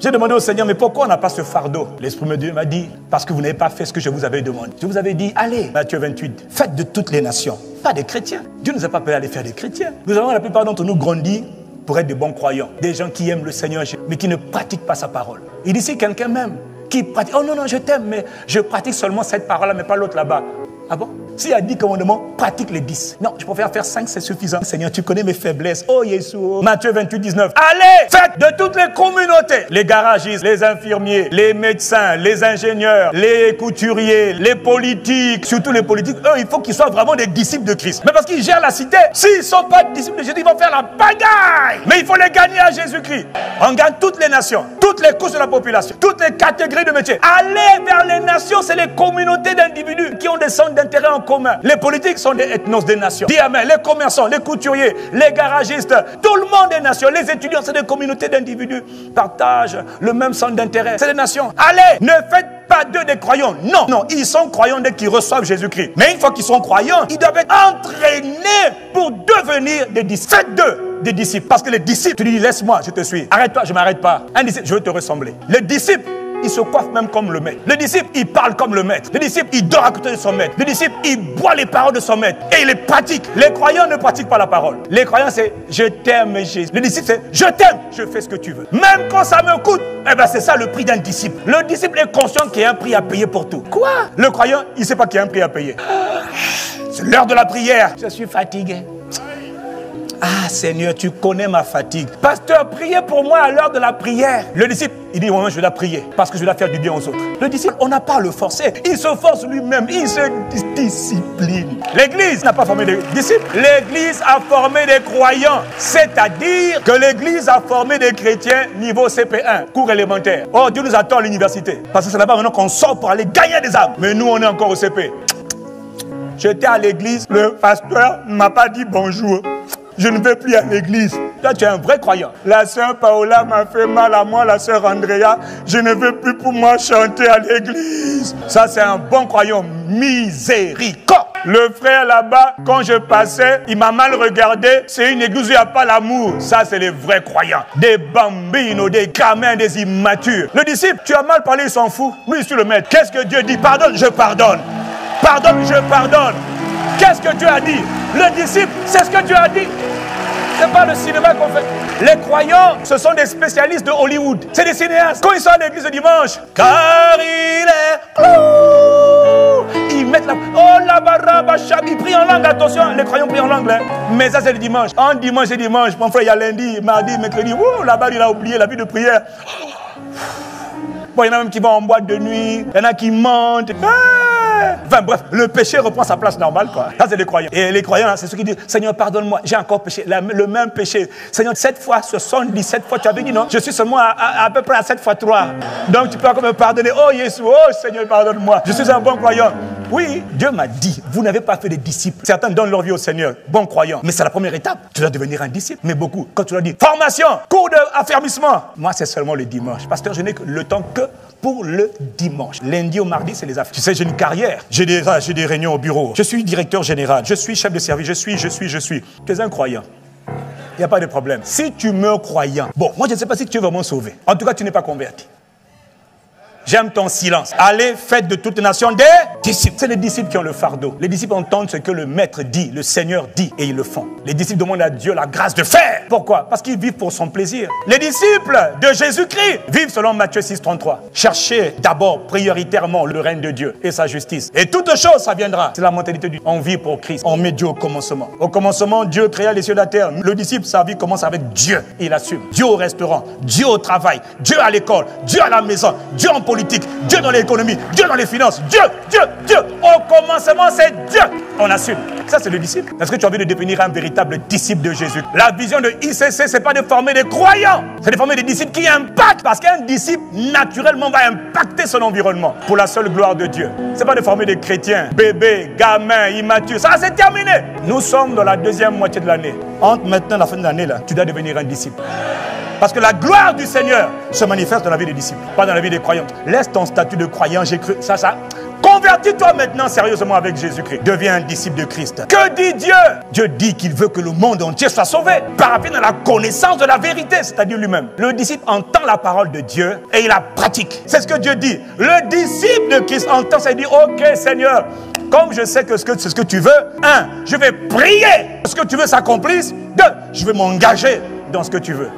J'ai demandé au Seigneur, mais pourquoi on n'a pas ce fardeau? L'Esprit de Dieu m'a dit, parce que vous n'avez pas fait ce que je vous avais demandé. Je vous avais dit, allez, Matthieu 28, faites de toutes les nations, pas des chrétiens. Dieu ne nous a pas appelés à aller faire des chrétiens. Nous avons la plupart d'entre nous grandi pour être des bons croyants, des gens qui aiment le Seigneur, mais qui ne pratiquent pas sa parole. Il dit, si quelqu'un m'aime, qui pratique, oh non, non, je t'aime, mais je pratique seulement cette parole-là, mais pas l'autre là-bas. Ah bon? S'il y a 10 commandements, pratique les 10. Non, je préfère faire 5, c'est suffisant. Seigneur, tu connais mes faiblesses. Oh Jésus. Matthieu 28, 19. Allez, faites de toutes les communautés. Les garagistes, les infirmiers, les médecins, les ingénieurs, les couturiers, les politiques. Surtout les politiques, eux, il faut qu'ils soient vraiment des disciples de Christ. Mais parce qu'ils gèrent la cité. S'ils ne sont pas disciples de Jésus, ils vont faire la bagaille. Mais il faut les gagner à Jésus-Christ. On gagne toutes les nations, toutes les couches de la population, toutes les catégories de métiers. Allez vers les nations, c'est les communautés d'individus qui ont des centres d'intérêt en commun. Les politiques sont des ethnos des nations. Dis amen. Les commerçants, les couturiers, les garagistes, tout le monde est nation. Les étudiants, c'est des communautés d'individus. Partagent le même centre d'intérêt. C'est des nations. Allez, ne faites pas d'eux des croyants. Non, non, ils sont croyants dès qu'ils reçoivent Jésus-Christ. Mais une fois qu'ils sont croyants, ils doivent être entraînés pour devenir des disciples. Faites d'eux des disciples. Parce que les disciples, tu dis, laisse-moi, je te suis. Arrête-toi, je ne m'arrête pas. Un disciple, je veux te ressembler. Les disciples, il se coiffe même comme le maître. Le disciple, il parle comme le maître. Le disciple, il dort à côté de son maître. Le disciple, il boit les paroles de son maître. Et il les pratique. Les croyants ne pratiquent pas la parole. Les croyants, c'est je t'aime, Jésus. Le disciple, c'est je t'aime, je fais ce que tu veux. Même quand ça me coûte. Eh bien, c'est ça le prix d'un disciple. Le disciple est conscient qu'il y a un prix à payer pour tout. Quoi? Le croyant, il ne sait pas qu'il y a un prix à payer. C'est l'heure de la prière. Je suis fatigué. Ah Seigneur, tu connais ma fatigue. Pasteur, priez pour moi à l'heure de la prière. Le disciple, il dit, moi, je dois prier parce que je dois faire du bien aux autres. Le disciple, on n'a pas à le forcer. Il se force lui-même, il se discipline. L'Église n'a pas formé des disciples. L'Église a formé des croyants. C'est-à-dire que l'Église a formé des chrétiens niveau CP1, cours élémentaire. Or, Dieu nous attend à l'université. Parce que c'est là-bas maintenant qu'on sort pour aller gagner des âmes. Mais nous, on est encore au CP. J'étais à l'église, le pasteur ne m'a pas dit bonjour. Je ne vais plus à l'église. Toi, tu es un vrai croyant. La sœur Paola m'a fait mal à moi, la sœur Andrea. Je ne veux plus pour moi chanter à l'église. Ça, c'est un bon croyant. Miséricorde. Le frère là-bas, quand je passais, il m'a mal regardé. C'est une église où il n'y a pas l'amour. Ça, c'est les vrais croyants. Des bambinos, des gamins, des immatures. Le disciple, tu as mal parlé, il s'en fout. Lui, je suis le maître. Qu'est-ce que Dieu dit? Pardonne, je pardonne. Pardonne, je pardonne. Qu'est-ce que Dieu a dit? Le disciple, c'est ce que Dieu a dit. C'est pas le cinéma qu'on fait. Les croyants, ce sont des spécialistes de Hollywood. C'est des cinéastes. Quand ils sont à l'église le dimanche, car il est... Ils mettent la... Oh la barabachab. Ils prient en langue, attention. Les croyants prient en langue. Hein. Mais ça, c'est le dimanche. En dimanche et dimanche. Mon frère, il y a lundi, mardi, mercredi. Là-bas, il a oublié la vie de prière. Bon, il y en a même qui vont en boîte de nuit. Il y en a qui mentent. Enfin bref, le péché reprend sa place normale, quoi. Ça, c'est les croyants. Et les croyants, c'est ceux qui disent, Seigneur, pardonne-moi, j'ai encore péché. Le même péché. Seigneur, 7 fois 77 fois, tu avais dit non? Je suis seulement à peu près à 7 fois 3. Donc tu peux encore me pardonner. Oh Jésus, oh Seigneur, pardonne-moi. Je suis un bon croyant. Oui, Dieu m'a dit, vous n'avez pas fait des disciples. Certains donnent leur vie au Seigneur, bon croyant. Mais c'est la première étape. Tu dois devenir un disciple. Mais beaucoup, quand tu leur dis, formation, cours d'affermissement. Moi, c'est seulement le dimanche. Pasteur, je n'ai que le temps que pour le dimanche. Lundi au mardi, c'est les affaires. Tu sais, j'ai une carrière. J'ai des réunions au bureau. Je suis directeur général. Je suis chef de service. Je suis. Tu es un croyant. Il n'y a pas de problème. Si tu meurs croyant, bon, moi, je ne sais pas si tu es vraiment sauvé. En tout cas, tu n'es pas converti. J'aime ton silence. Allez, faites de toute nation des disciples. C'est les disciples qui ont le fardeau. Les disciples entendent ce que le maître dit, le Seigneur dit, et ils le font. Les disciples demandent à Dieu la grâce de faire. Pourquoi? Parce qu'ils vivent pour son plaisir. Les disciples de Jésus-Christ vivent selon Matthieu 6, 33. Cherchez d'abord prioritairement le règne de Dieu et sa justice. Et toute chose, ça viendra. C'est la mentalité du on vit pour Christ. On met Dieu au commencement. Au commencement, Dieu créa les cieux et la terre. Le disciple, sa vie commence avec Dieu. Il assume. Dieu au restaurant, Dieu au travail, Dieu à l'école, Dieu à la maison, Dieu en politique, Dieu dans l'économie, Dieu dans les finances, Dieu. Au commencement, c'est Dieu. On assume. Ça, c'est le disciple. Est-ce que tu as envie de devenir un véritable disciple de Jésus? La vision de ICC, c'est pas de former des croyants, c'est de former des disciples qui impactent. Parce qu'un disciple, naturellement, va impacter son environnement pour la seule gloire de Dieu. C'est pas de former des chrétiens, bébés, gamins, immatures. Ça, c'est terminé. Nous sommes dans la deuxième moitié de l'année. Entre maintenant et la fin de l'année, là, tu dois devenir un disciple. Parce que la gloire du Seigneur se manifeste dans la vie des disciples, pas dans la vie des croyants. Laisse ton statut de croyant, j'ai cru. Ça. Convertis-toi maintenant sérieusement avec Jésus-Christ. Deviens un disciple de Christ. Que dit Dieu? Dieu dit qu'il veut que le monde entier soit sauvé, parvient à la connaissance de la vérité, c'est-à-dire lui-même. Le disciple entend la parole de Dieu et il la pratique. C'est ce que Dieu dit. Le disciple de Christ entend ça et dit, ok Seigneur, comme je sais que c'est ce que tu veux, 1, je vais prier pour que ce que tu veux s'accomplisse. 2, je vais m'engager dans ce que tu veux.